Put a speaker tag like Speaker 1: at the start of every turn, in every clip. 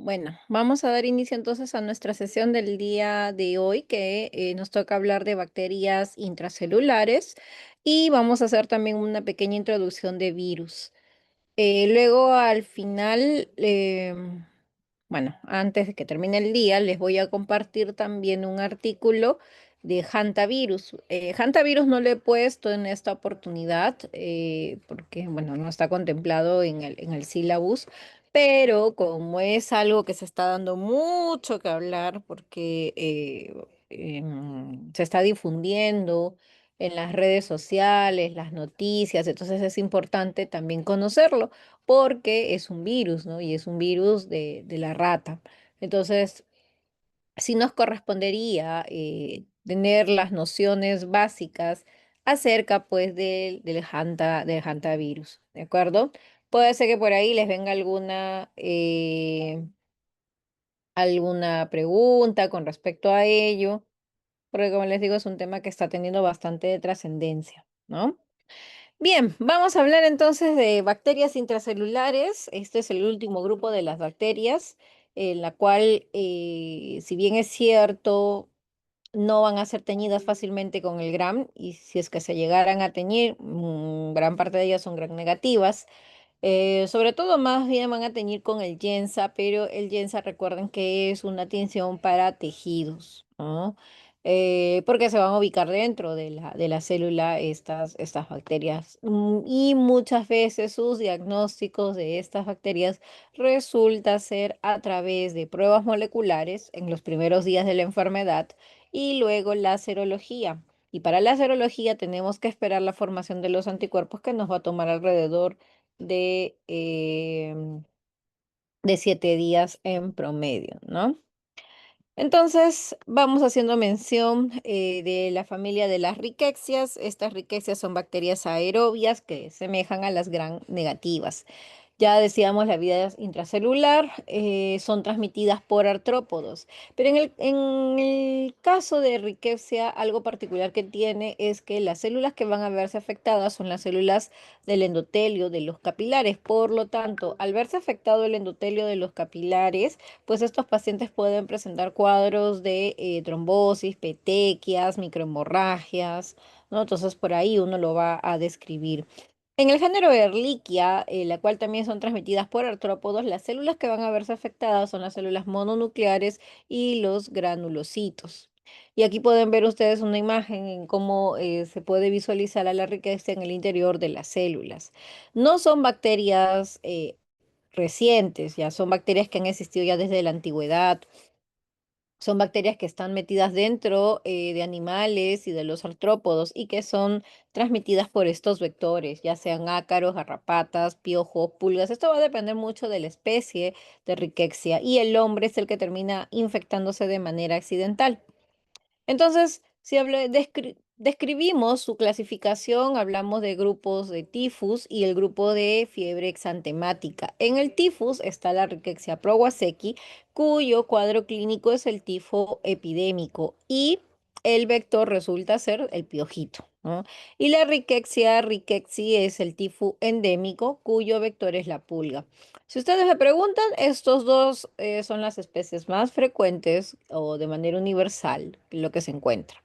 Speaker 1: Bueno, vamos a dar inicio entonces a nuestra sesión del día de hoy, que nos toca hablar de bacterias intracelulares y vamos a hacer también una pequeña introducción de virus. Luego al final, bueno, antes de que termine el día, les voy a compartir también un artículo de Hantavirus. Hantavirus no lo he puesto en esta oportunidad porque, bueno, no está contemplado en el sílabus, pero como es algo que se está dando mucho que hablar porque se está difundiendo en las redes sociales, las noticias, entonces es importante también conocerlo porque es un virus, ¿no? Y es un virus de la rata. Entonces, sí nos correspondería tener las nociones básicas acerca, pues, del hantavirus, ¿de acuerdo? Puede ser que por ahí les venga alguna pregunta con respecto a ello, porque como les digo, es un tema que está teniendo bastante trascendencia, ¿no? Bien, vamos a hablar entonces de bacterias intracelulares. Este es el último grupo de las bacterias, en la cual, si bien es cierto, no van a ser teñidas fácilmente con el Gram, y si es que se llegaran a teñir, gran parte de ellas son Gram negativas. Sobre todo más bien van a teñir con el Yensa, pero el Yensa recuerden que es una tinción para tejidos, ¿no? Porque se van a ubicar dentro de la célula estas bacterias. Y muchas veces sus diagnósticos de estas bacterias resulta ser a través de pruebas moleculares en los primeros días de la enfermedad y luego la serología. Y para la serología tenemos que esperar la formación de los anticuerpos que nos va a tomar alrededor de 7 días en promedio, ¿no? Entonces, vamos haciendo mención de la familia de las riquecias. Estas riquecias son bacterias aerobias que semejan a las gram negativas. Ya decíamos, la vida es intracelular, son transmitidas por artrópodos. Pero en el caso de Rickettsia, algo particular que tiene es que las células que van a verse afectadas son las células del endotelio de los capilares. Por lo tanto, al verse afectado el endotelio de los capilares, pues estos pacientes pueden presentar cuadros de trombosis, petequias, microhemorragias, ¿no? Entonces, por ahí uno lo va a describir. En el género Ehrlichia, la cual también son transmitidas por artrópodos, las células que van a verse afectadas son las células mononucleares y los granulocitos. Y aquí pueden ver ustedes una imagen en cómo se puede visualizar a la riqueza en el interior de las células. No son bacterias recientes, ya son bacterias que han existido ya desde la antigüedad. Son bacterias que están metidas dentro de animales y de los artrópodos y que son transmitidas por estos vectores, ya sean ácaros, garrapatas, piojos, pulgas. Esto va a depender mucho de la especie de Rickettsia y el hombre es el que termina infectándose de manera accidental. Entonces, si describimos su clasificación, hablamos de grupos de tifus y el grupo de fiebre exantemática. En el tifus está la Rickettsia prowazekii, cuyo cuadro clínico es el tifo epidémico y el vector resulta ser el piojito, ¿no? Y la Rickettsia rickettsii es el tifo endémico, cuyo vector es la pulga. Si ustedes me preguntan, estos dos son las especies más frecuentes o de manera universal lo que se encuentra.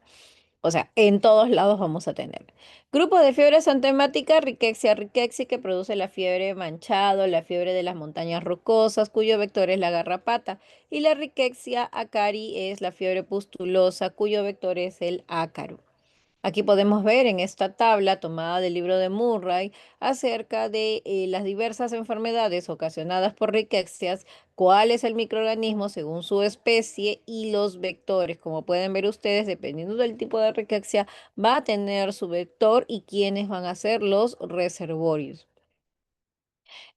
Speaker 1: O sea, en todos lados vamos a tener. Grupo de fiebre santemática, Rickettsia rickettsii, que produce la fiebre manchado, la fiebre de las montañas rocosas, cuyo vector es la garrapata. Y la Rickettsia acari es la fiebre pustulosa, cuyo vector es el ácaro. Aquí podemos ver en esta tabla tomada del libro de Murray acerca de las diversas enfermedades ocasionadas por riquecias, cuál es el microorganismo según su especie y los vectores. Como pueden ver ustedes, dependiendo del tipo de riquexia, va a tener su vector y quiénes van a ser los reservorios.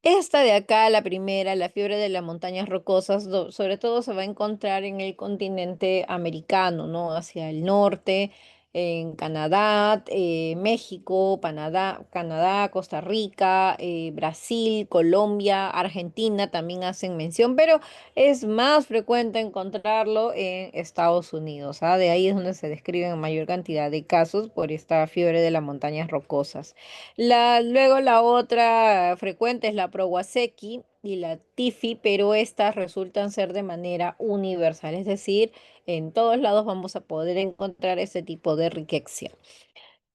Speaker 1: Esta de acá, la primera, la fiebre de las montañas rocosas, sobre todo se va a encontrar en el continente americano, ¿no? Hacia el norte, en Canadá, México, Canadá, Costa Rica, Brasil, Colombia, Argentina también hacen mención, pero es más frecuente encontrarlo en Estados Unidos, ¿ah? De ahí es donde se describen mayor cantidad de casos por esta fiebre de las montañas rocosas. Luego la otra frecuente es la Prowazekii, y la TIFI, pero estas resultan ser de manera universal, es decir, en todos lados vamos a poder encontrar ese tipo de riqueza.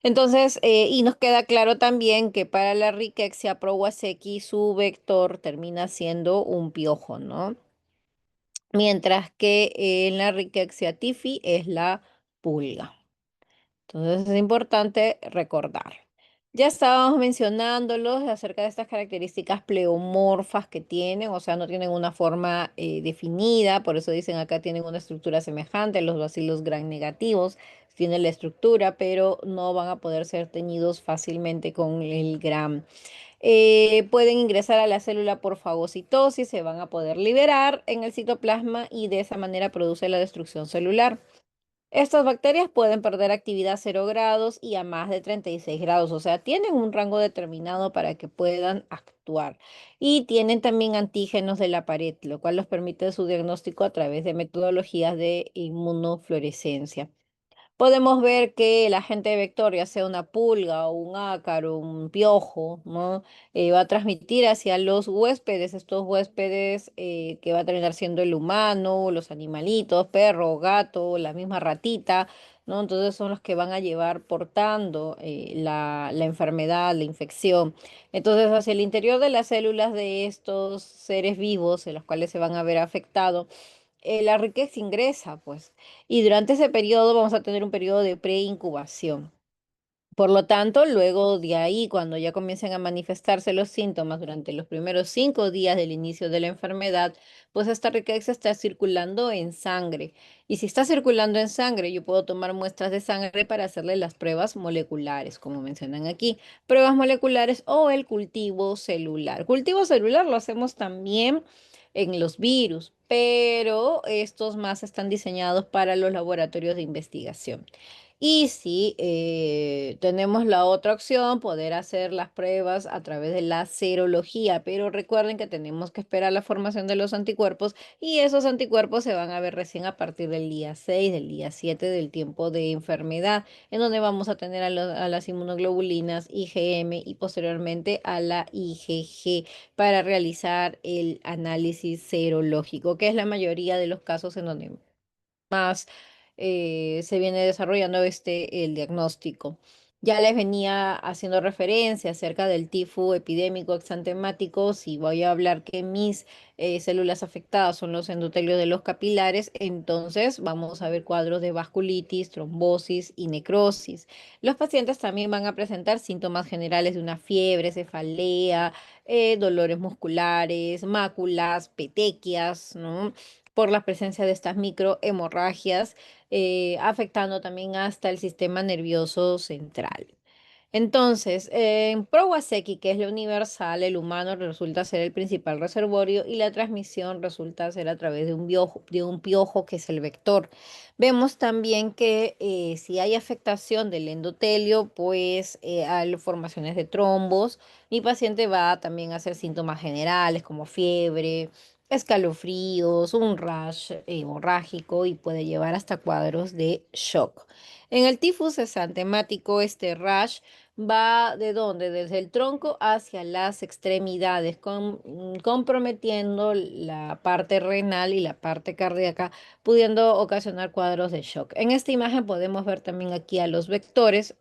Speaker 1: Entonces, y nos queda claro también que para la Rickettsia prowazekii su vector termina siendo un piojo, ¿no? Mientras que en la Rickettsia typhi es la pulga. Entonces es importante recordar. Ya estábamos mencionándolos acerca de estas características pleomorfas que tienen, o sea, no tienen una forma definida, por eso dicen acá tienen una estructura semejante, los bacilos gram negativos tienen la estructura, pero no van a poder ser teñidos fácilmente con el gram. Pueden ingresar a la célula por fagocitosis, se van a poder liberar en el citoplasma y de esa manera produce la destrucción celular. Estas bacterias pueden perder actividad a 0 grados y a más de 36 grados, o sea, tienen un rango determinado para que puedan actuar. Y tienen también antígenos de la pared, lo cual los permite su diagnóstico a través de metodologías de inmunofluorescencia. Podemos ver que el agente vector, ya sea una pulga o un ácaro, un piojo, ¿no? Va a transmitir hacia los huéspedes, estos huéspedes que va a terminar siendo el humano, los animalitos, perro, gato, la misma ratita, ¿no? Entonces son los que van a llevar portando la enfermedad, la infección. Entonces, hacia el interior de las células de estos seres vivos, en los cuales se van a ver afectados, la riqueza ingresa, pues, y durante ese periodo vamos a tener un periodo de preincubación. Por lo tanto, luego de ahí, cuando ya comiencen a manifestarse los síntomas durante los primeros 5 días del inicio de la enfermedad, pues esta riqueza está circulando en sangre. Y si está circulando en sangre, yo puedo tomar muestras de sangre para hacerle las pruebas moleculares, como mencionan aquí, pruebas moleculares o el cultivo celular. Cultivo celular lo hacemos también en los virus, pero estos más están diseñados para los laboratorios de investigación. Y si tenemos la otra opción, poder hacer las pruebas a través de la serología, pero recuerden que tenemos que esperar la formación de los anticuerpos y esos anticuerpos se van a ver recién a partir del día 6, del día 7 del tiempo de enfermedad, en donde vamos a tener a las inmunoglobulinas IgM y posteriormente a la IgG para realizar el análisis serológico, que es la mayoría de los casos en donde más se viene desarrollando el diagnóstico. Ya les venía haciendo referencia acerca del tifo epidémico exantemático. Si voy a hablar que mis células afectadas son los endotelios de los capilares, entonces vamos a ver cuadros de vasculitis, trombosis y necrosis. Los pacientes también van a presentar síntomas generales de una fiebre, cefalea, dolores musculares, máculas, petequias, ¿no? Por la presencia de estas microhemorragias, afectando también hasta el sistema nervioso central. Entonces, en Prowazekii, que es la universal, el humano resulta ser el principal reservorio y la transmisión resulta ser a través de un piojo que es el vector. Vemos también que si hay afectación del endotelio, pues hay formaciones de trombos. Mi paciente va también a hacer síntomas generales como fiebre, escalofríos, un rash hemorrágico y puede llevar hasta cuadros de shock. En el tifus exantemático, este rash va de dónde, desde el tronco hacia las extremidades, comprometiendo la parte renal y la parte cardíaca, pudiendo ocasionar cuadros de shock. En esta imagen podemos ver también aquí a los vectores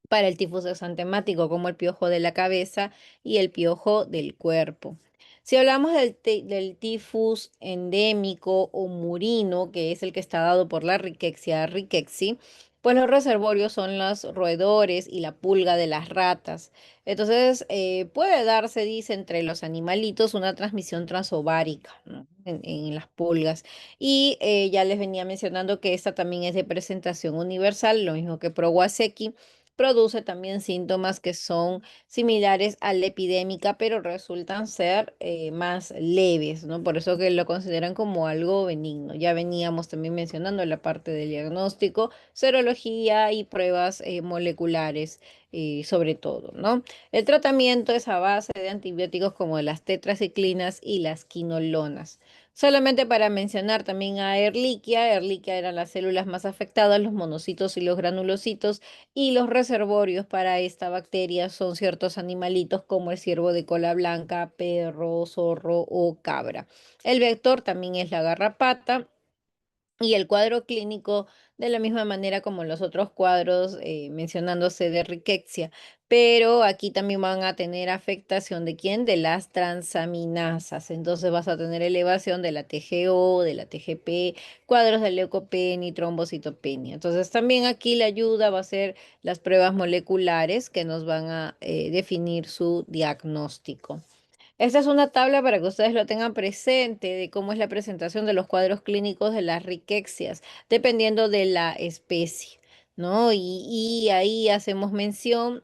Speaker 1: para el tifus exantemático, como el piojo de la cabeza y el piojo del cuerpo. Si hablamos del tifus endémico o murino, que es el que está dado por la Rickettsia rickettsii, pues los reservorios son los roedores y la pulga de las ratas. Entonces, puede darse, dice, entre los animalitos una transmisión transovárica, ¿no? En las pulgas. Y ya les venía mencionando que esta también es de presentación universal, lo mismo que Prowazekii, produce también síntomas que son similares a la epidémica, pero resultan ser más leves, ¿no? Por eso que lo consideran como algo benigno. Ya veníamos también mencionando la parte del diagnóstico, serología y pruebas moleculares. sobre todo, ¿no? El tratamiento es a base de antibióticos como las tetraciclinas y las quinolonas. Solamente para mencionar también a Ehrlichia. Ehrlichia eran las células más afectadas, los monocitos y los granulocitos, y los reservorios para esta bacteria son ciertos animalitos como el ciervo de cola blanca, perro, zorro o cabra. El vector también es la garrapata. Y el cuadro clínico, de la misma manera como los otros cuadros, mencionándose de riqueza, pero aquí también van a tener afectación de quién, de las transaminasas. Entonces vas a tener elevación de la TGO, de la TGP, cuadros de leucopenia y trombocitopenia. Entonces también aquí la ayuda va a ser las pruebas moleculares que nos van a definir su diagnóstico. Esta es una tabla para que ustedes lo tengan presente de cómo es la presentación de los cuadros clínicos de las riquecias, dependiendo de la especie, ¿no? Y ahí hacemos mención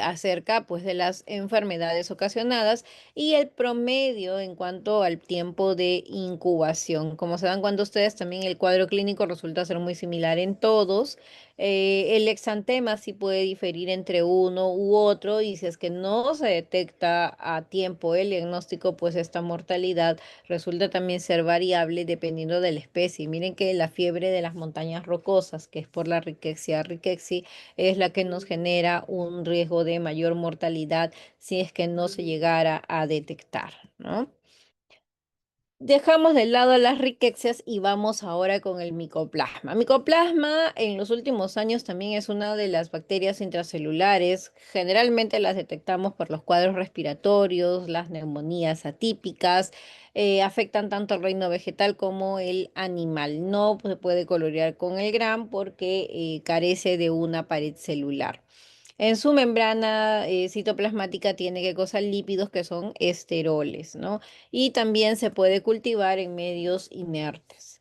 Speaker 1: acerca pues de las enfermedades ocasionadas y el promedio en cuanto al tiempo de incubación. Como se dan cuenta ustedes, también el cuadro clínico resulta ser muy similar en todos. El exantema sí puede diferir entre uno u otro, y si es que no se detecta a tiempo el diagnóstico, pues esta mortalidad resulta también ser variable dependiendo de la especie. Miren que la fiebre de las montañas rocosas, que es por la Rickettsia rickettsii, es la que nos genera un riesgo de mayor mortalidad si es que no se llegara a detectar, ¿no? Dejamos de lado las riquezas y vamos ahora con el micoplasma. Micoplasma en los últimos años también es una de las bacterias intracelulares. Generalmente las detectamos por los cuadros respiratorios, las neumonías atípicas. Afectan tanto al reino vegetal como el animal. No se puede colorear con el GRAM porque carece de una pared celular. En su membrana citoplasmática tiene qué cosa, lípidos que son esteroles, ¿no? Y también se puede cultivar en medios inertes.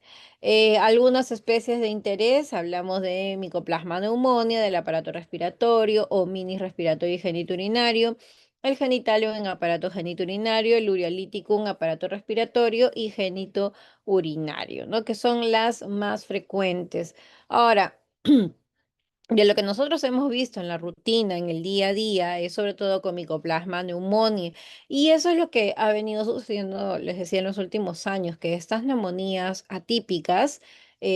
Speaker 1: Algunas especies de interés, hablamos de Mycoplasma pneumonia, del aparato respiratorio o mini respiratorio y genitourinario, el genitalio en aparato genitourinario, el ureolítico en aparato respiratorio y genitourinario, ¿no? Que son las más frecuentes. Ahora, de lo que nosotros hemos visto en la rutina, en el día a día, es sobre todo con Mycoplasma pneumonia. Y eso es lo que ha venido sucediendo, les decía, en los últimos años, que estas neumonías atípicas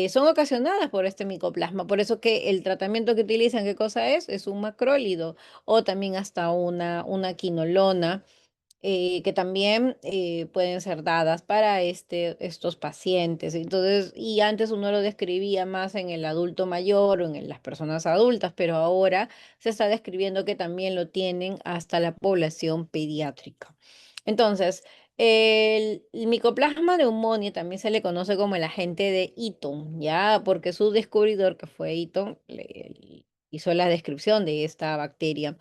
Speaker 1: son ocasionadas por este micoplasma. Por eso que el tratamiento que utilizan, ¿qué cosa es? Es un macrólido o también hasta una quinolona, que también pueden ser dadas para estos pacientes. Entonces, y antes uno lo describía más en el adulto mayor o en las personas adultas, pero ahora se está describiendo que también lo tienen hasta la población pediátrica. Entonces, el Mycoplasma pneumonia también se le conoce como el agente de Eaton, ¿ya? Porque su descubridor, que fue Eaton, hizo la descripción de esta bacteria,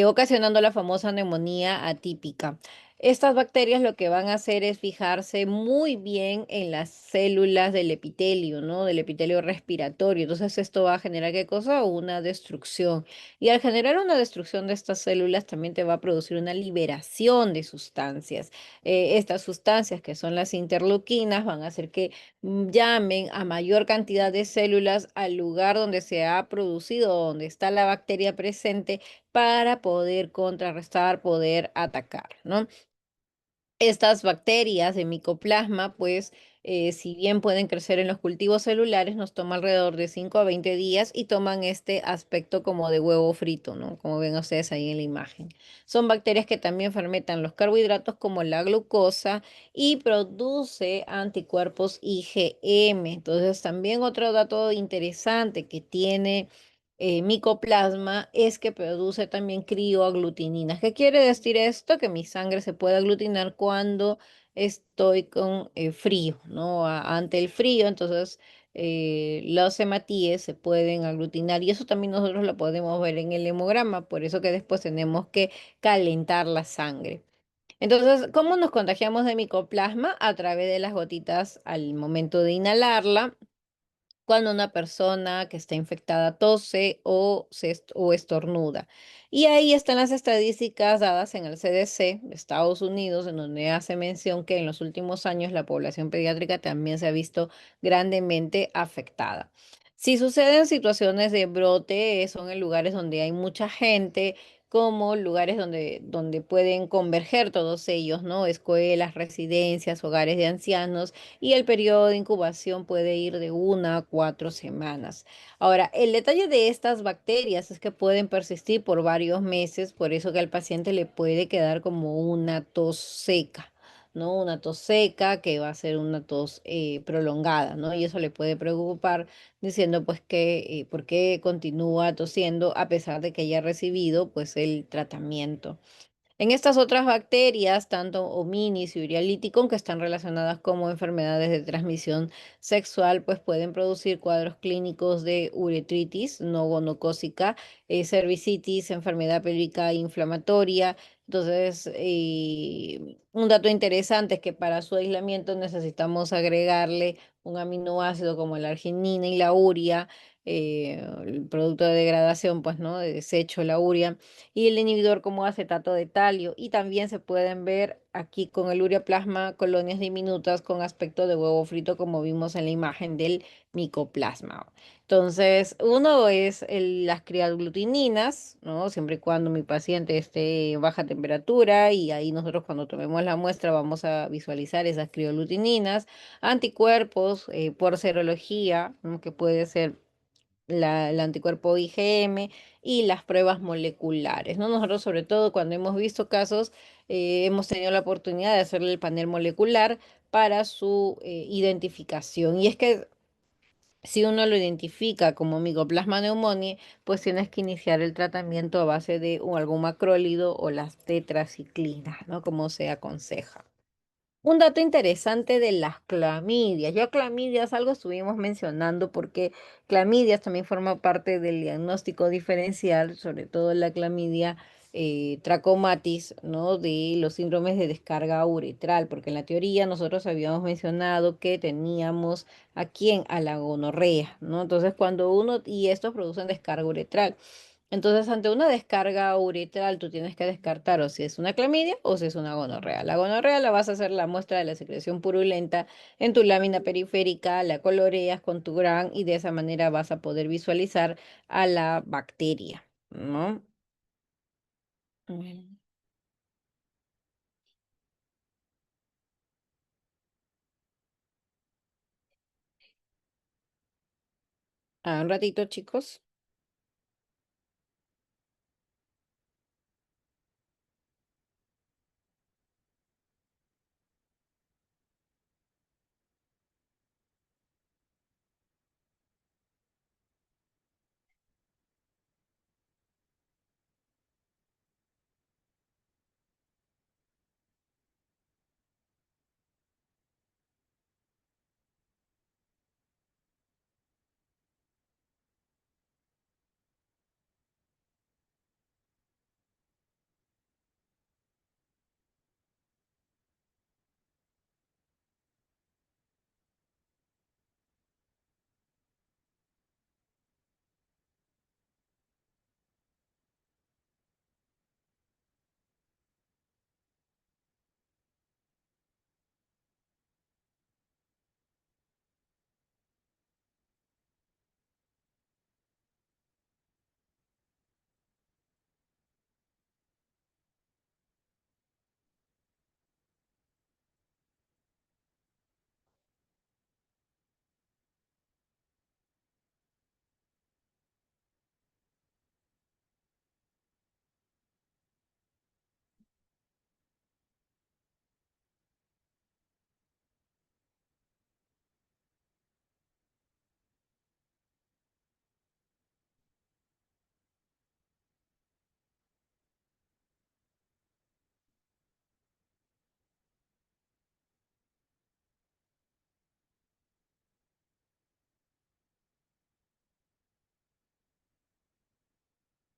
Speaker 1: ocasionando la famosa neumonía atípica. Estas bacterias lo que van a hacer es fijarse muy bien en las células del epitelio, ¿no? Del epitelio respiratorio. Entonces esto va a generar ¿qué cosa? Una destrucción. Y al generar una destrucción de estas células también te va a producir una liberación de sustancias. Estas sustancias, que son las interleuquinas, van a hacer que llamen a mayor cantidad de células al lugar donde se ha producido, donde está la bacteria presente, para poder contrarrestar, poder atacar, ¿no? Estas bacterias de micoplasma, pues, si bien pueden crecer en los cultivos celulares, nos toma alrededor de 5 a 20 días y toman este aspecto como de huevo frito, ¿no? Como ven ustedes ahí en la imagen. Son bacterias que también fermentan los carbohidratos como la glucosa y produce anticuerpos IgM. Entonces, también otro dato interesante que tiene micoplasma es que produce también crioaglutininas. ¿Qué quiere decir esto? Que mi sangre se puede aglutinar cuando estoy con frío, ¿no? Ante el frío, entonces los hematíes se pueden aglutinar, y eso también nosotros lo podemos ver en el hemograma, por eso que después tenemos que calentar la sangre. Entonces, ¿cómo nos contagiamos de micoplasma? A través de las gotitas al momento de inhalarla, cuando una persona que está infectada tose o estornuda. Y ahí están las estadísticas dadas en el CDC de Estados Unidos, en donde hace mención que en los últimos años la población pediátrica también se ha visto grandemente afectada. Si suceden situaciones de brote, son en lugares donde hay mucha gente, como lugares donde pueden converger todos ellos, ¿no? Escuelas, residencias, hogares de ancianos, y el periodo de incubación puede ir de 1 a 4 semanas. Ahora, el detalle de estas bacterias es que pueden persistir por varios meses, por eso que al paciente le puede quedar como una tos seca. ¿No? Una tos seca que va a ser una tos prolongada, ¿no? Y eso le puede preocupar diciendo pues que por qué continúa tosiendo a pesar de que haya recibido pues el tratamiento. En estas otras bacterias, tanto Hominis y Urialiticum, que están relacionadas como enfermedades de transmisión sexual, pues pueden producir cuadros clínicos de uretritis no gonocócica, cervicitis, enfermedad pélvica inflamatoria. Entonces, un dato interesante es que para su aislamiento necesitamos agregarle un aminoácido como la arginina y la urea, el producto de degradación, pues, ¿no? De desecho, la urea y el inhibidor como acetato de talio. Y también se pueden ver aquí con el ureaplasma colonias diminutas con aspecto de huevo frito, como vimos en la imagen del micoplasma. Entonces, uno es las criaglutininas, ¿no? Siempre y cuando mi paciente esté baja temperatura, y ahí nosotros cuando tomemos la muestra vamos a visualizar esas criaglutininas, anticuerpos por serología, ¿no? Que puede ser el anticuerpo IgM y las pruebas moleculares, ¿no? Nosotros, sobre todo cuando hemos visto casos, hemos tenido la oportunidad de hacerle el panel molecular para su identificación. Y es que si uno lo identifica como Mycoplasma pneumoniae, pues tienes que iniciar el tratamiento a base de algún macrólido o las tetraciclinas, ¿no? Como se aconseja. Un dato interesante de las clamidias. Ya clamidias, algo estuvimos mencionando porque clamidias también forma parte del diagnóstico diferencial, sobre todo la clamidia trachomatis, ¿no? De los síndromes de descarga uretral, porque en la teoría nosotros habíamos mencionado que teníamos a quién, a la gonorrea, ¿no? Entonces cuando uno, y estos producen descarga uretral. Entonces, ante una descarga uretral, tú tienes que descartar o si es una clamidia o si es una gonorrea. La gonorrea la vas a hacer la muestra de la secreción purulenta en tu lámina periférica, la coloreas con tu gran y de esa manera vas a poder visualizar a la bacteria, ¿no? Mm. Un ratito, chicos.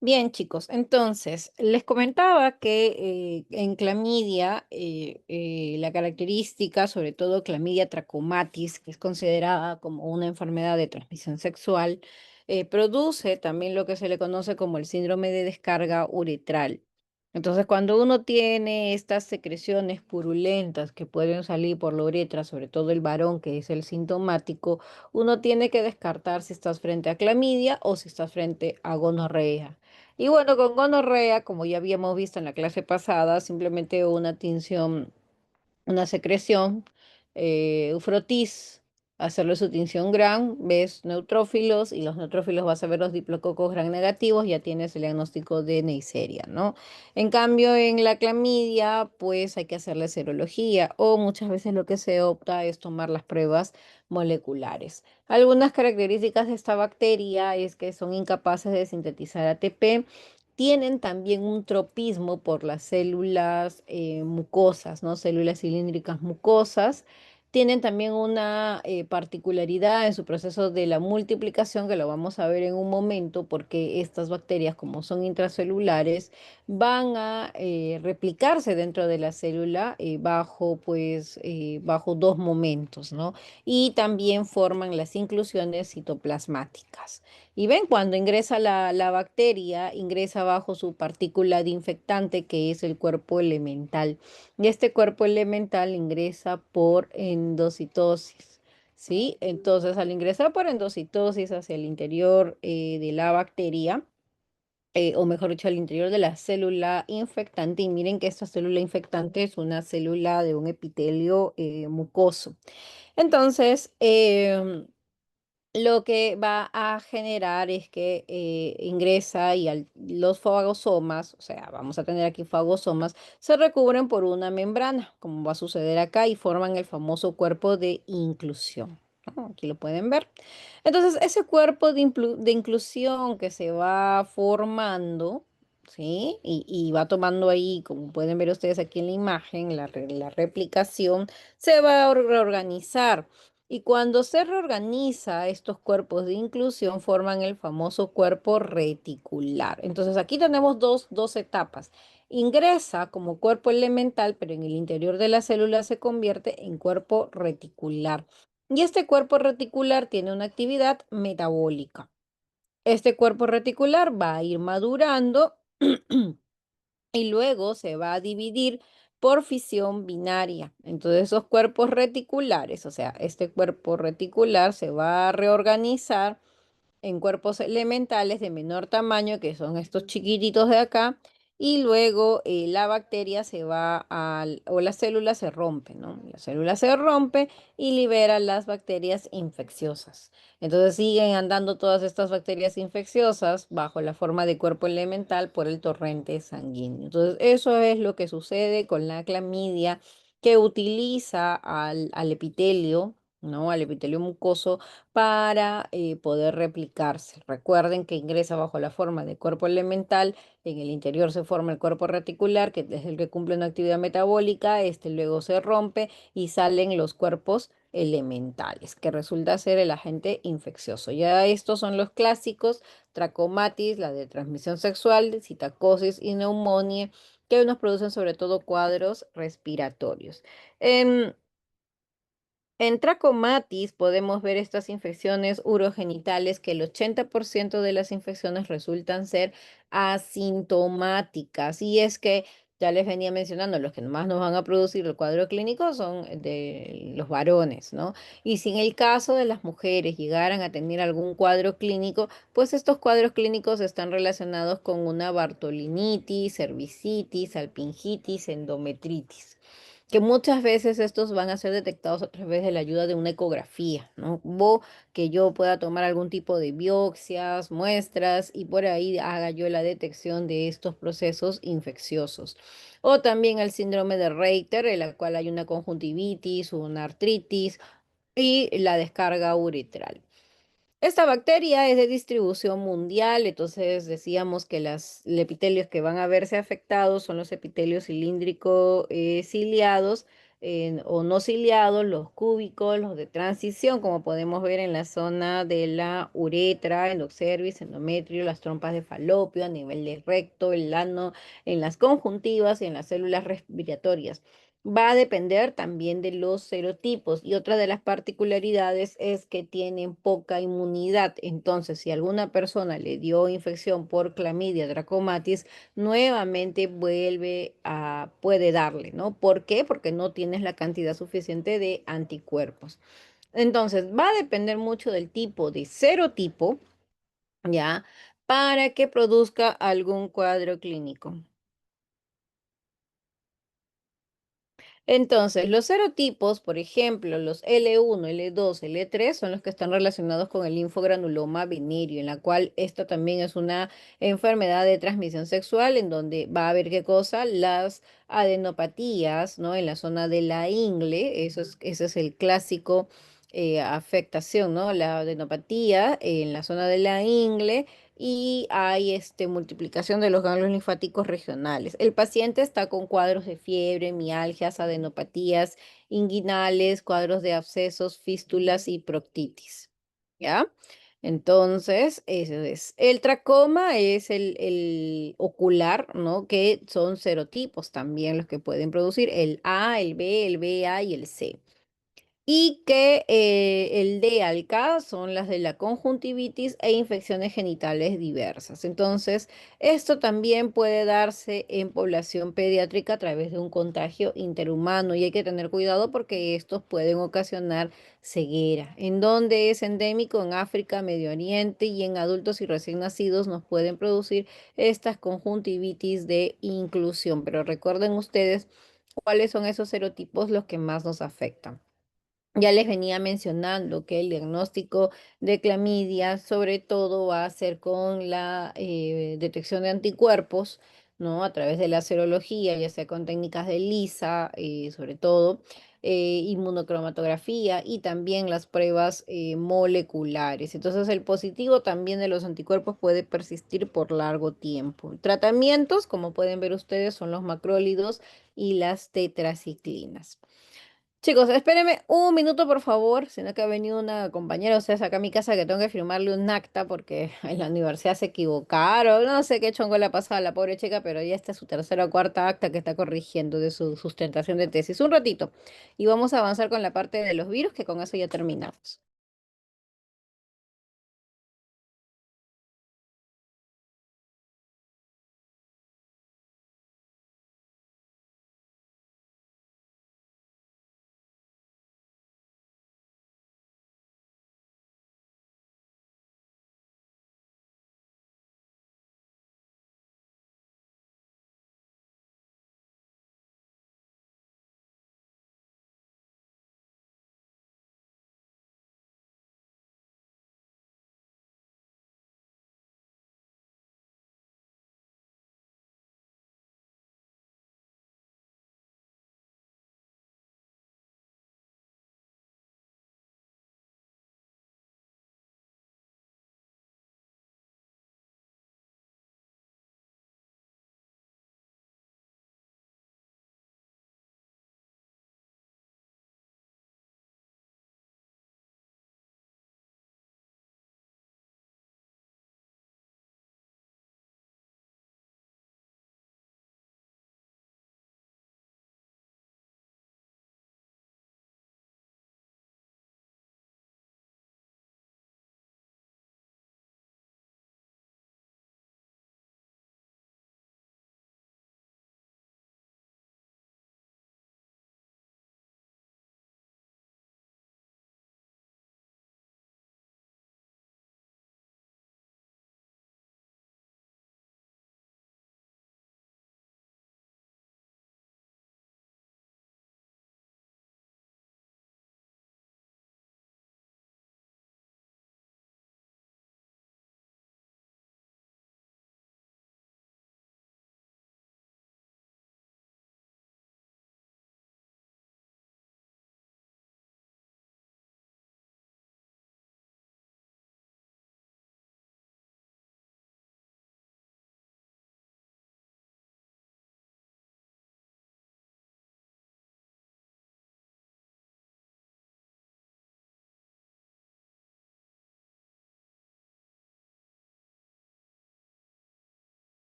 Speaker 1: Bien, chicos, entonces les comentaba que en clamidia, la característica, sobre todo clamidia trachomatis, que es considerada como una enfermedad de transmisión sexual, produce también lo que se le conoce como el síndrome de descarga uretral. Entonces, cuando uno tiene estas secreciones purulentas que pueden salir por la uretra, sobre todo el varón, que es el sintomático, uno tiene que descartar si estás frente a clamidia o si estás frente a gonorrea. Y bueno, con gonorrea, como ya habíamos visto en la clase pasada, simplemente una tinción, una secreción, frotis, hacerle su tinción gran, ves neutrófilos y los neutrófilos vas a ver los diplococos gran negativos, ya tienes el diagnóstico de Neisseria, ¿no? En cambio, en la clamidia, pues hay que hacerle serología o muchas veces lo que se opta es tomar las pruebas moleculares. Algunas características de esta bacteria es que son incapaces de sintetizar ATP, tienen también un tropismo por las células mucosas, ¿no? Células cilíndricas mucosas. Tienen también una particularidad en su proceso de la multiplicación, que lo vamos a ver en un momento, porque estas bacterias, como son intracelulares, van a replicarse dentro de la célula bajo dos momentos, ¿no? Y también forman las inclusiones citoplasmáticas. Y ven, cuando ingresa la bacteria, ingresa bajo su partícula de infectante, que es el cuerpo elemental. Y este cuerpo elemental ingresa por endocitosis, ¿sí? Entonces, al ingresar por endocitosis hacia el interior de la bacteria, o mejor dicho, al interior de la célula infectante, y miren que esta célula infectante es una célula de un epitelio mucoso. Entonces, lo que va a generar es que ingresa y los fagosomas, o sea, vamos a tener aquí fagosomas, se recubren por una membrana, como va a suceder acá, y forman el famoso cuerpo de inclusión, ¿no? Aquí lo pueden ver. Entonces, ese cuerpo de inclusión que se va formando, ¿sí? Y va tomando ahí, como pueden ver ustedes aquí en la imagen, la replicación, se va a reorganizar. Y cuando se reorganiza, estos cuerpos de inclusión forman el famoso cuerpo reticular. Entonces aquí tenemos dos etapas. Ingresa como cuerpo elemental, pero en el interior de la célula se convierte en cuerpo reticular. Y este cuerpo reticular tiene una actividad metabólica. Este cuerpo reticular va a ir madurando y luego se va a dividir por fisión binaria. Entonces esos cuerpos reticulares, o sea, este cuerpo reticular se va a reorganizar en cuerpos elementales de menor tamaño, que son estos chiquititos de acá, y luego la bacteria se va o la célula se rompe, ¿no? La célula se rompe y libera las bacterias infecciosas. Entonces siguen andando todas estas bacterias infecciosas bajo la forma de cuerpo elemental por el torrente sanguíneo. Entonces eso es lo que sucede con la clamidia, que utiliza al epitelio, ¿no? Al epitelio mucoso para poder replicarse. Recuerden que ingresa bajo la forma de cuerpo elemental, en el interior se forma el cuerpo reticular, que es el que cumple una actividad metabólica, este luego se rompe y salen los cuerpos elementales, que resulta ser el agente infeccioso. Ya estos son los clásicos: tracomatis, la de transmisión sexual, citacosis y neumonía, que nos producen sobre todo cuadros respiratorios. Em, en tracomatis podemos ver estas infecciones urogenitales, que el 80% de las infecciones resultan ser asintomáticas. Y es que ya les venía mencionando, los que más nos van a producir el cuadro clínico son de los varones, ¿no? Y si en el caso de las mujeres llegaran a tener algún cuadro clínico, pues estos cuadros clínicos están relacionados con una bartolinitis, cervicitis, salpingitis, endometritis, que muchas veces estos van a ser detectados a través de la ayuda de una ecografía, ¿no? O que yo pueda tomar algún tipo de biopsias, muestras, y por ahí haga yo la detección de estos procesos infecciosos. O también el síndrome de Reiter, en la cual hay una conjuntivitis, una artritis y la descarga uretral. Esta bacteria es de distribución mundial, entonces decíamos que los epitelios que van a verse afectados son los epitelios cilíndrico ciliados, o no ciliados, los cúbicos, los de transición, como podemos ver en la zona de la uretra, endocervix, endometrio, las trompas de falopio, a nivel de recto, el ano, en las conjuntivas y en las células respiratorias. Va a depender también de los serotipos y otra de las particularidades es que tienen poca inmunidad. Entonces, si alguna persona le dio infección por Clamidia trachomatis, nuevamente puede darle, ¿no? ¿Por qué? Porque no tienes la cantidad suficiente de anticuerpos. Entonces, va a depender mucho del tipo de serotipo, ¿ya? Para que produzca algún cuadro clínico. Entonces, los serotipos, por ejemplo, los L1, L2, L3, son los que están relacionados con el linfogranuloma venéreo, en la cual esta también es una enfermedad de transmisión sexual, en donde va a haber qué cosa, las adenopatías, ¿no? En la zona de la ingle, ese es el clásico afectación, ¿no? La adenopatía en la zona de la ingle y hay multiplicación de los ganglios linfáticos regionales. El paciente está con cuadros de fiebre, mialgias, adenopatías inguinales, cuadros de abscesos, fístulas y proctitis. ¿Ya? Entonces, eso es. El tracoma es el ocular, ¿no? Que son serotipos también los que pueden producir el A, el B, el BA y el C y que el D al K son las de la conjuntivitis e infecciones genitales diversas. Entonces, esto también puede darse en población pediátrica a través de un contagio interhumano y hay que tener cuidado porque estos pueden ocasionar ceguera. En donde es endémico, en África, Medio Oriente y en adultos y recién nacidos nos pueden producir estas conjuntivitis de inclusión. Pero recuerden ustedes cuáles son esos serotipos los que más nos afectan. Ya les venía mencionando que el diagnóstico de clamidia sobre todo va a ser con la detección de anticuerpos, ¿no? A través de la serología, ya sea con técnicas de ELISA, sobre todo, inmunocromatografía y también las pruebas moleculares. Entonces el positivo también de los anticuerpos puede persistir por largo tiempo. Tratamientos, como pueden ver ustedes, son los macrólidos y las tetraciclinas. Chicos, espérenme un minuto, por favor, sino que ha venido una compañera, o sea, acá a mi casa que tengo que firmarle un acta porque en la universidad se equivocaron, no sé qué chongo le ha pasado a la pobre chica, pero ya está su tercera o cuarta acta que está corrigiendo de su sustentación de tesis. Un ratito, y vamos a avanzar con la parte de los virus, que con eso ya terminamos.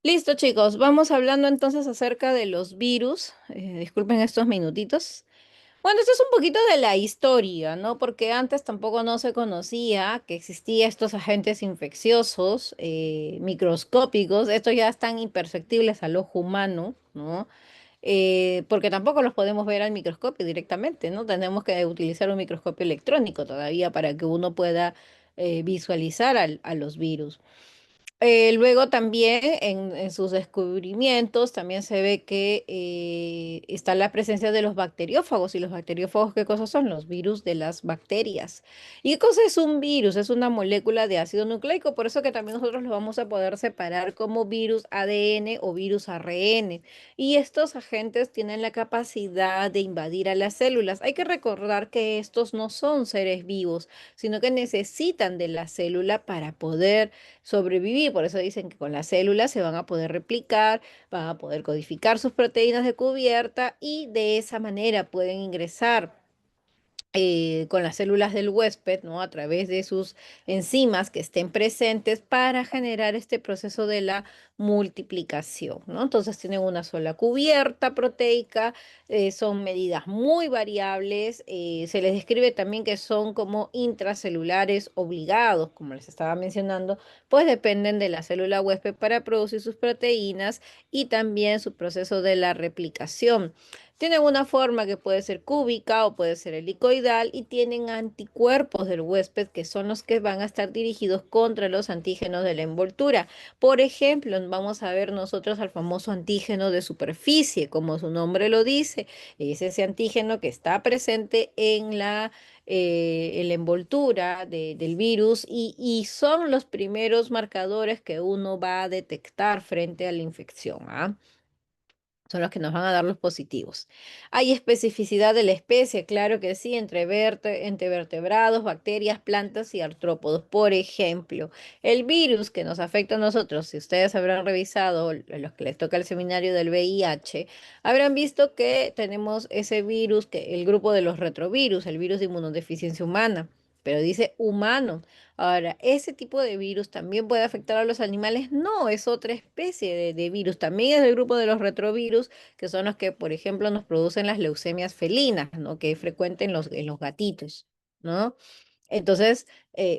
Speaker 1: Listo, chicos, vamos hablando entonces acerca de los virus. Disculpen estos minutitos. Bueno, esto es un poquito de la historia, ¿no? Porque antes tampoco no se conocía que existían estos agentes infecciosos microscópicos. Estos ya están imperceptibles al ojo humano, ¿no? Porque tampoco los podemos ver al microscopio directamente, ¿no? Tenemos que utilizar un microscopio electrónico todavía para que uno pueda visualizar a los virus. Luego también en sus descubrimientos también se ve que está la presencia de los bacteriófagos. ¿Y los bacteriófagos qué cosas son? Los virus de las bacterias. ¿Y qué cosa es un virus? Es una molécula de ácido nucleico, por eso que también nosotros lo vamos a poder separar como virus ADN o virus ARN. Y estos agentes tienen la capacidad de invadir a las células. Hay que recordar que estos no son seres vivos, sino que necesitan de la célula para poder sobrevivir. Por eso dicen que con las células se van a poder replicar, van a poder codificar sus proteínas de cubierta y de esa manera pueden ingresar con las células del huésped, ¿no? A través de sus enzimas que estén presentes para generar este proceso de la multiplicación, ¿no? Entonces tienen una sola cubierta proteica, son medidas muy variables, se les describe también que son como intracelulares obligados, como les estaba mencionando, pues dependen de la célula huésped para producir sus proteínas y también su proceso de la replicación. Tienen una forma que puede ser cúbica o puede ser helicoidal y tienen anticuerpos del huésped que son los que van a estar dirigidos contra los antígenos de la envoltura. Por ejemplo, vamos a ver nosotros al famoso antígeno de superficie, como su nombre lo dice, es ese antígeno que está presente en la envoltura del virus y son los primeros marcadores que uno va a detectar frente a la infección, ¿ah? Son los que nos van a dar los positivos. Hay especificidad de la especie, claro que sí, entre vertebrados, bacterias, plantas y artrópodos. Por ejemplo, el virus que nos afecta a nosotros, si ustedes habrán revisado, los que les toca el seminario del VIH, habrán visto que tenemos ese virus, que el grupo de los retrovirus, el virus de inmunodeficiencia humana, pero dice humano. Ahora, ¿ese tipo de virus también puede afectar a los animales? No, es otra especie de virus. También es del grupo de los retrovirus, que son los que, por ejemplo, nos producen las leucemias felinas, ¿no? Que es frecuente en los gatitos, ¿no? Entonces,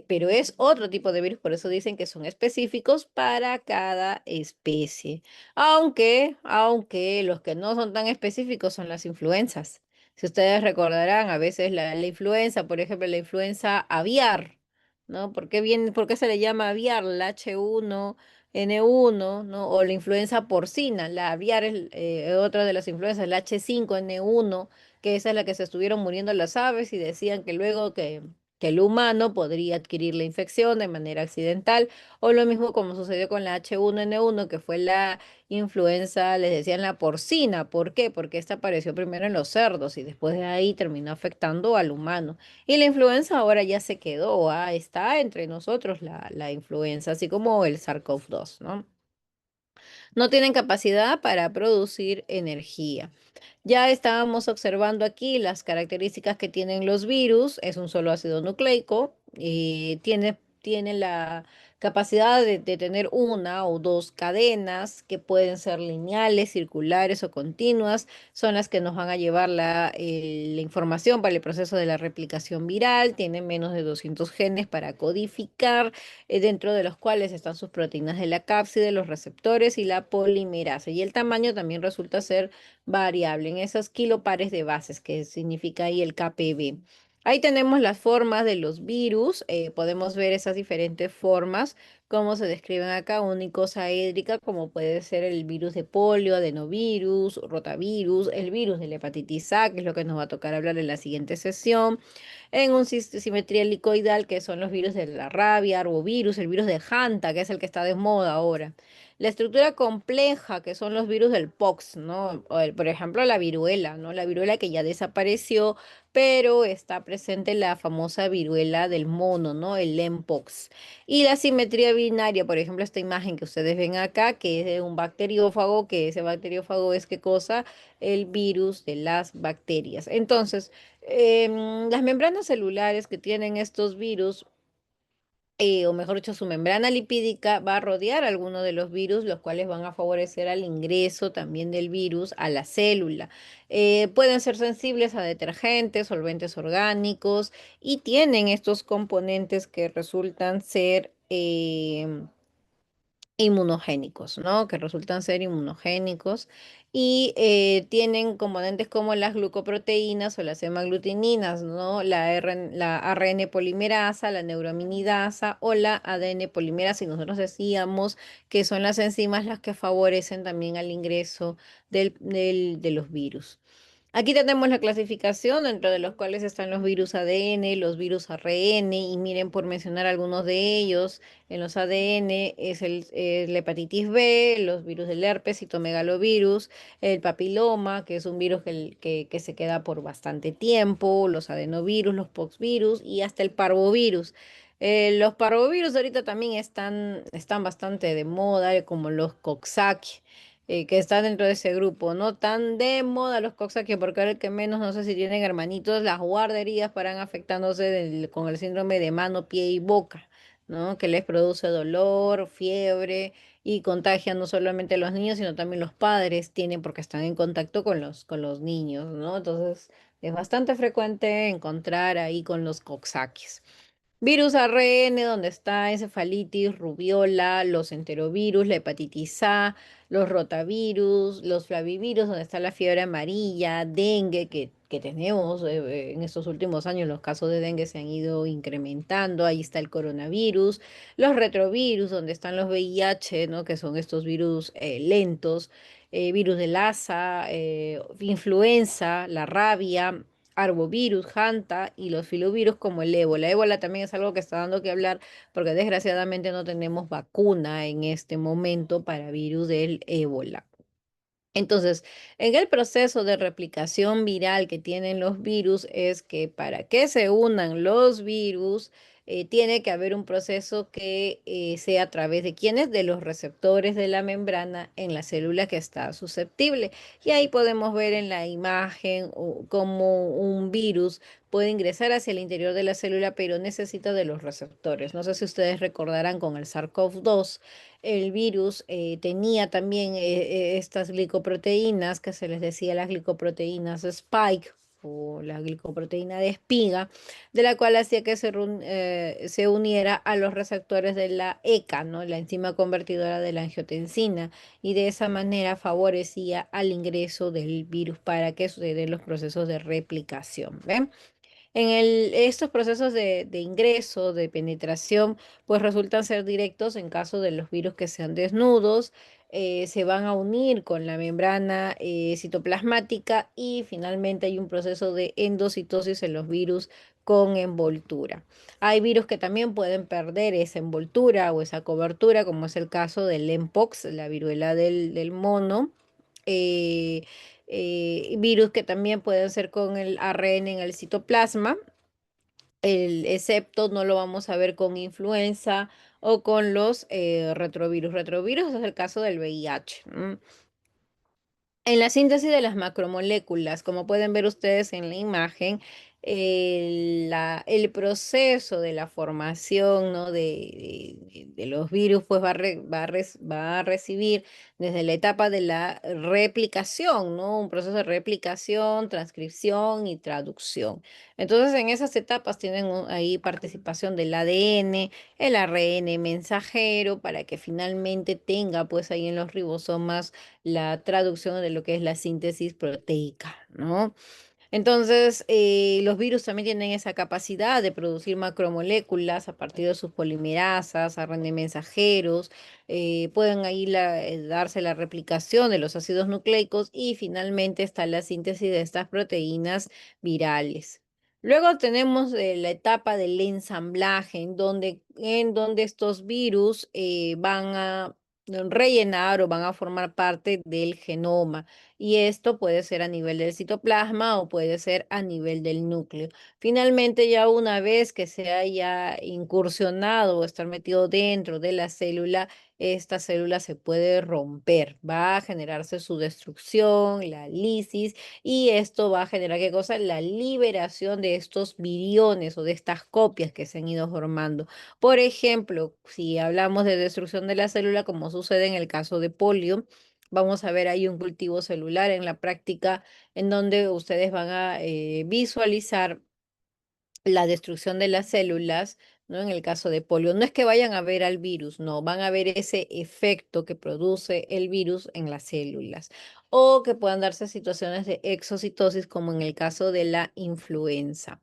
Speaker 1: pero es otro tipo de virus, por eso dicen que son específicos para cada especie. Aunque los que no son tan específicos son las influencias. Si ustedes recordarán, a veces la influenza, por ejemplo, la influenza aviar, ¿no? ¿Por qué se le llama aviar? La H1N1, ¿no? O la influenza porcina, la aviar es otra de las influencias, la H5N1, que esa es la que se estuvieron muriendo las aves y decían que luego que el humano podría adquirir la infección de manera accidental, o lo mismo como sucedió con la H1N1, que fue la influenza, les decían la porcina. ¿Por qué? Porque esta apareció primero en los cerdos y después de ahí terminó afectando al humano. Y la influenza ahora ya se quedó, está entre nosotros la influenza, así como el SARS-CoV-2, ¿no? No tienen capacidad para producir energía. Ya estábamos observando aquí las características que tienen los virus. Es un solo ácido nucleico. Tiene la capacidad de tener una o dos cadenas que pueden ser lineales, circulares o continuas. Son las que nos van a llevar la información para el proceso de la replicación viral. Tienen menos de 200 genes para codificar, dentro de los cuales están sus proteínas de la cápside, los receptores y la polimerasa. Y el tamaño también resulta ser variable en esos kilopares de bases, que significa ahí el KPV. Ahí tenemos las formas de los virus, podemos ver esas diferentes formas, como se describen acá, unicosaédrica, como puede ser el virus de polio, adenovirus, rotavirus, el virus de la hepatitis A, que es lo que nos va a tocar hablar en la siguiente sesión, en un simetría helicoidal, que son los virus de la rabia, arbovirus, el virus de Hanta, que es el que está de moda ahora. La estructura compleja, que son los virus del pox, ¿no? Por ejemplo, la viruela, ¿no? La viruela que ya desapareció, pero está presente la famosa viruela del mono, ¿no? El mpox. Y la simetría binaria, por ejemplo, esta imagen que ustedes ven acá, que es de un bacteriófago, que ese bacteriófago es qué cosa, el virus de las bacterias. Entonces, las membranas celulares que tienen estos virus o mejor dicho, su membrana lipídica va a rodear algunos de los virus, los cuales van a favorecer al ingreso también del virus a la célula. Pueden ser sensibles a detergentes, solventes orgánicos y tienen estos componentes que resultan ser inmunogénicos, ¿no? Que resultan ser inmunogénicos y tienen componentes como las glucoproteínas o las hemaglutininas, ¿no? La ARN polimerasa, la neuraminidasa o la ADN polimerasa. Y nosotros decíamos que son las enzimas las que favorecen también al ingreso de los virus. Aquí tenemos la clasificación, dentro de los cuales están los virus ADN, los virus ARN, y miren, por mencionar algunos de ellos, en los ADN es la hepatitis B, los virus del herpes, citomegalovirus, el papiloma, que es un virus que se queda por bastante tiempo, los adenovirus, los poxvirus y hasta el parvovirus. Los parvovirus ahorita también están bastante de moda, como los Coxsackie, que están dentro de ese grupo. No tan de moda los Coxsackie, porque ahora el que menos, no sé si tienen hermanitos, las guarderías paran afectándose con el síndrome de mano, pie y boca, ¿no? Que les produce dolor, fiebre y contagian no solamente a los niños, sino también los padres tienen porque están en contacto con los niños, ¿no? Entonces es bastante frecuente encontrar ahí con los Coxsackies. Virus ARN, donde está encefalitis, rubiola, los enterovirus, la hepatitis A, los rotavirus, los flavivirus, donde está la fiebre amarilla, dengue, que tenemos en estos últimos años, los casos de dengue se han ido incrementando, ahí está el coronavirus, los retrovirus, donde están los VIH, ¿no? Que son estos virus lentos, virus de Lassa, influenza, la rabia, arbovirus, Hanta y los filovirus como el ébola. Ébola también es algo que está dando que hablar porque desgraciadamente no tenemos vacuna en este momento para virus del ébola. Entonces, en el proceso de replicación viral que tienen los virus es que para que se unan los virus, tiene que haber un proceso que sea a través de quiénes, de los receptores de la membrana en la célula que está susceptible. Y ahí podemos ver en la imagen cómo un virus puede ingresar hacia el interior de la célula, pero necesita de los receptores. No sé si ustedes recordarán con el SARS-CoV-2 el virus tenía también estas glicoproteínas que se les decía las glicoproteínas Spike o la glicoproteína de espiga, de la cual hacía que se uniera a los receptores de la ECA, ¿no? La enzima convertidora de la angiotensina, y de esa manera favorecía al ingreso del virus para que sucedieran los procesos de replicación. ¿Ven? Estos procesos de ingreso, de penetración, pues resultan ser directos en caso de los virus que sean desnudos, se van a unir con la membrana citoplasmática y finalmente hay un proceso de endocitosis en los virus con envoltura. Hay virus que también pueden perder esa envoltura o esa cobertura, como es el caso del Mpox, la viruela del mono. eh, Virus que también pueden ser con el ARN en el citoplasma, excepto no lo vamos a ver con influenza o con los retrovirus. Retrovirus es el caso del VIH. En la síntesis de las macromoléculas, como pueden ver ustedes en la imagen, el proceso de la formación, ¿no? de los virus pues va a recibir desde la etapa de la replicación, ¿no? Un proceso de replicación, transcripción y traducción. Entonces, en esas etapas tienen ahí participación del ADN, el ARN mensajero, para que finalmente tenga pues ahí en los ribosomas la traducción de lo que es la síntesis proteica, ¿no? Entonces, los virus también tienen esa capacidad de producir macromoléculas a partir de sus polimerasas, ARN mensajeros, pueden ahí darse la replicación de los ácidos nucleicos y finalmente está la síntesis de estas proteínas virales. Luego tenemos la etapa del ensamblaje, en donde estos virus van a rellenar o van a formar parte del genoma. Y esto puede ser a nivel del citoplasma o puede ser a nivel del núcleo. Finalmente, ya una vez que se haya incursionado o estar metido dentro de la célula, esta célula se puede romper, va a generarse su destrucción, la lisis, y esto va a generar, ¿qué cosa? La liberación de estos viriones o de estas copias que se han ido formando. Por ejemplo, si hablamos de destrucción de la célula, como sucede en el caso de polio, vamos a ver ahí un cultivo celular en la práctica en donde ustedes van a visualizar la destrucción de las células, ¿no? En el caso de polio, no es que vayan a ver al virus, no, van a ver ese efecto que produce el virus en las células, o que puedan darse situaciones de exocitosis, como en el caso de la influenza.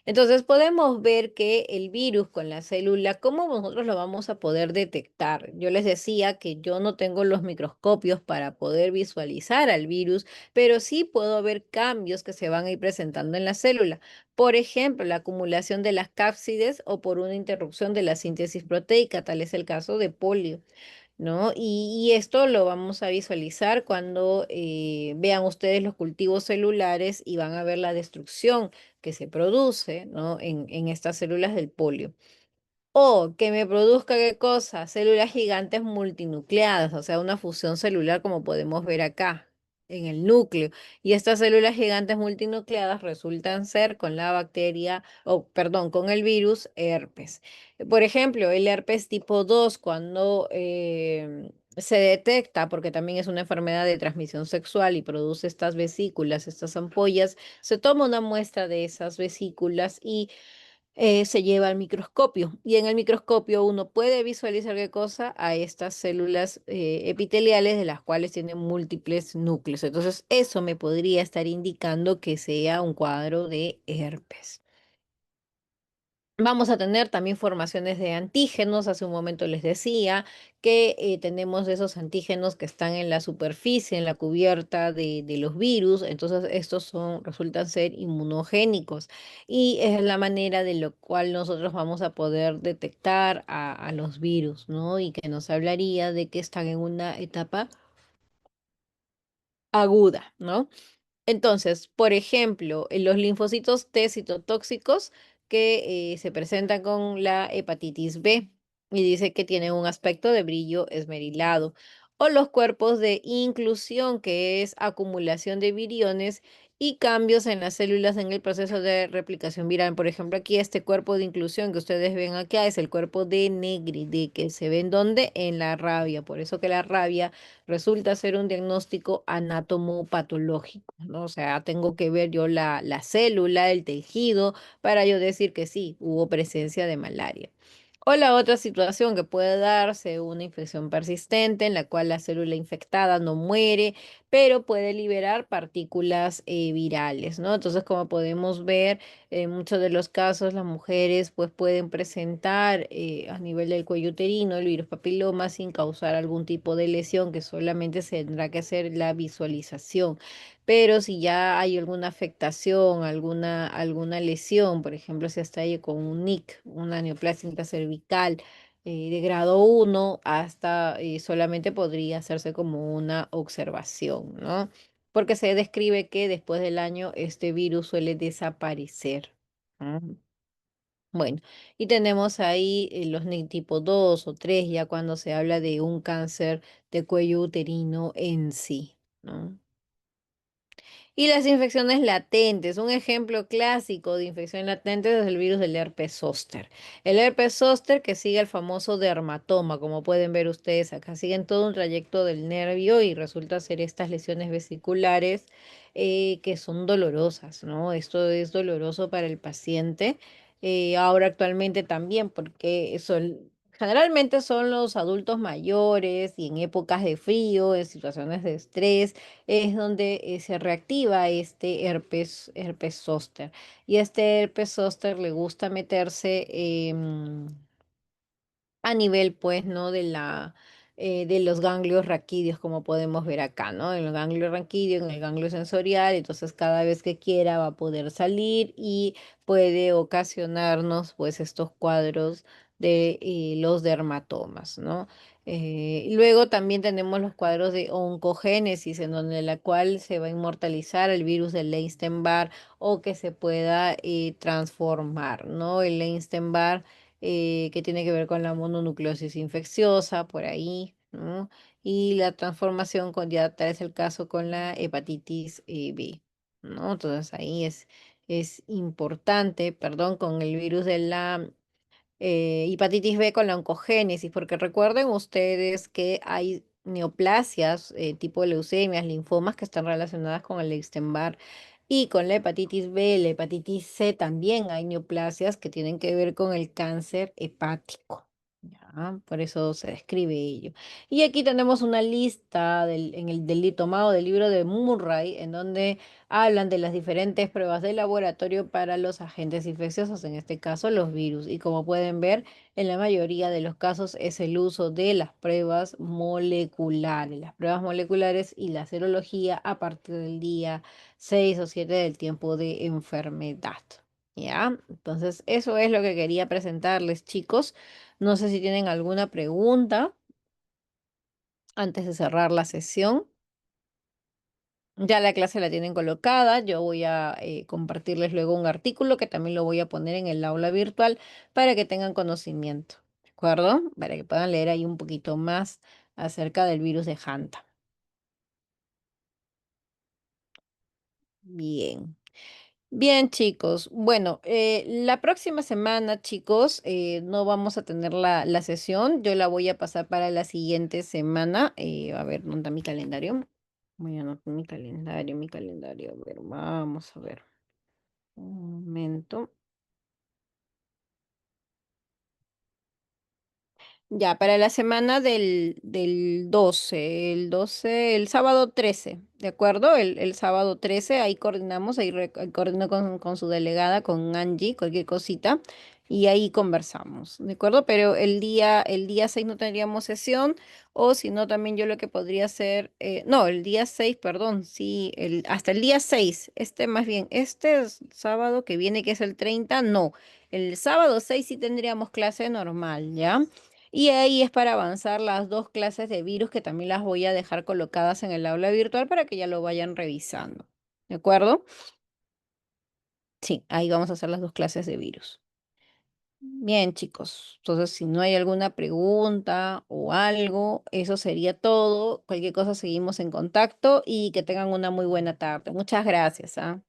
Speaker 1: Entonces podemos ver que el virus con la célula, ¿cómo nosotros lo vamos a poder detectar? Yo les decía que yo no tengo los microscopios para poder visualizar al virus, pero sí puedo ver cambios que se van a ir presentando en la célula. Por ejemplo, la acumulación de las cápsides o por una interrupción de la síntesis proteica, tal es el caso de polio. ¿No? Y esto lo vamos a visualizar cuando vean ustedes los cultivos celulares y van a ver la destrucción que se produce, ¿no? En estas células del polio. O que me produzca qué cosa, células gigantes multinucleadas, o sea, una fusión celular como podemos ver acá en el núcleo. Y estas células gigantes multinucleadas resultan ser con la bacteria, o perdón, con el virus herpes. Por ejemplo, el herpes tipo 2 cuando se detecta, porque también es una enfermedad de transmisión sexual y produce estas vesículas, estas ampollas, se toma una muestra de esas vesículas y se lleva al microscopio. Y en el microscopio uno puede visualizar qué cosa a estas células epiteliales de las cuales tienen múltiples núcleos. Entonces, eso me podría estar indicando que sea un cuadro de herpes. Vamos a tener también formaciones de antígenos. Hace un momento les decía que tenemos esos antígenos que están en la superficie, en la cubierta de los virus. Entonces, estos resultan ser inmunogénicos y es la manera de lo cual nosotros vamos a poder detectar a los virus, ¿no? Y que nos hablaría de que están en una etapa aguda, ¿no? Entonces, por ejemplo, en los linfocitos T citotóxicos que se presentan con la hepatitis B y dice que tienen un aspecto de brillo esmerilado. O los cuerpos de inclusión, que es acumulación de viriones y cambios en las células en el proceso de replicación viral. Por ejemplo, aquí este cuerpo de inclusión que ustedes ven acá es el cuerpo de Negri, de que se ve en donde, en la rabia. Por eso que la rabia resulta ser un diagnóstico anatomopatológico, ¿no? O sea, tengo que ver yo la célula, el tejido, para yo decir que sí, hubo presencia de malaria. O la otra situación que puede darse, una infección persistente en la cual la célula infectada no muere, pero puede liberar partículas virales, ¿no? Entonces, como podemos ver, en muchos de los casos las mujeres pues pueden presentar a nivel del cuello uterino el virus papiloma sin causar algún tipo de lesión que solamente se tendrá que hacer la visualización. Pero si ya hay alguna afectación, alguna lesión, por ejemplo, si está ahí con un NIC, una neoplasia cervical de grado 1, hasta solamente podría hacerse como una observación, ¿no? Porque se describe que después del año este virus suele desaparecer. ¿No? Bueno, y tenemos ahí los NIC tipo 2 o 3 ya cuando se habla de un cáncer de cuello uterino en sí, ¿no? Y las infecciones latentes, un ejemplo clásico de infección latente es el virus del herpes zóster. El herpes zóster que sigue el famoso dermatoma, como pueden ver ustedes acá, siguen todo un trayecto del nervio y resulta ser estas lesiones vesiculares que son dolorosas, ¿no? Esto es doloroso para el paciente. Ahora actualmente también, porque generalmente son los adultos mayores y en épocas de frío, en situaciones de estrés es donde se reactiva este herpes zóster. Y este herpes zóster le gusta meterse a nivel, pues, ¿no? De los ganglios raquídeos, como podemos ver acá, ¿no? En el ganglio raquídeo, en el ganglio sensorial, entonces cada vez que quiera va a poder salir y puede ocasionarnos, pues, estos cuadros de los dermatomas, ¿no? Luego también tenemos los cuadros de oncogénesis, en donde la cual se va a inmortalizar el virus del Epstein-Barr o que se pueda transformar, ¿no? El Epstein-Barr que tiene que ver con la mononucleosis infecciosa, por ahí, ¿no? Y la transformación con ya tal es el caso con la hepatitis B, ¿no? Entonces ahí es importante, perdón, con el virus de la hepatitis B con la oncogénesis, porque recuerden ustedes que hay neoplasias tipo leucemias, linfomas que están relacionadas con el Epstein-Barr y con la hepatitis B, la hepatitis C también hay neoplasias que tienen que ver con el cáncer hepático. ¿Ya? Por eso se describe ello. Y aquí tenemos una lista del tomado del libro de Murray, en donde hablan de las diferentes pruebas de laboratorio para los agentes infecciosos, en este caso los virus. Y como pueden ver, en la mayoría de los casos es el uso de las pruebas moleculares y la serología a partir del día 6 o 7 del tiempo de enfermedad. ¿Ya? Entonces, eso es lo que quería presentarles, chicos. No sé si tienen alguna pregunta antes de cerrar la sesión. Ya la clase la tienen colocada. Yo voy a compartirles luego un artículo que también lo voy a poner en el aula virtual para que tengan conocimiento, ¿de acuerdo? Para que puedan leer ahí un poquito más acerca del virus de Hanta. Bien. Bien, chicos. Bueno, la próxima semana, chicos, no vamos a tener la sesión. Yo la voy a pasar para la siguiente semana. A ver, ¿dónde está mi calendario? Voy a anotar mi calendario. A ver, vamos a ver. Un momento. Ya, para la semana del 12, el sábado 13, ¿de acuerdo? El sábado 13, ahí coordinamos, ahí coordino con su delegada, con Angie, cualquier cosita, y ahí conversamos, ¿de acuerdo? Pero el día 6 no tendríamos sesión, o si no, también yo lo que podría hacer, no, el día 6, perdón, sí, hasta el día 6, más bien, sábado que viene, que es el 30, no, el sábado 6 sí tendríamos clase normal, ¿ya? Y ahí es para avanzar las dos clases de virus que también las voy a dejar colocadas en el aula virtual para que ya lo vayan revisando. ¿De acuerdo? Sí, ahí vamos a hacer las dos clases de virus. Bien, chicos. Entonces, si no hay alguna pregunta o algo, eso sería todo. Cualquier cosa seguimos en contacto y que tengan una muy buena tarde. Muchas gracias, ¿ah?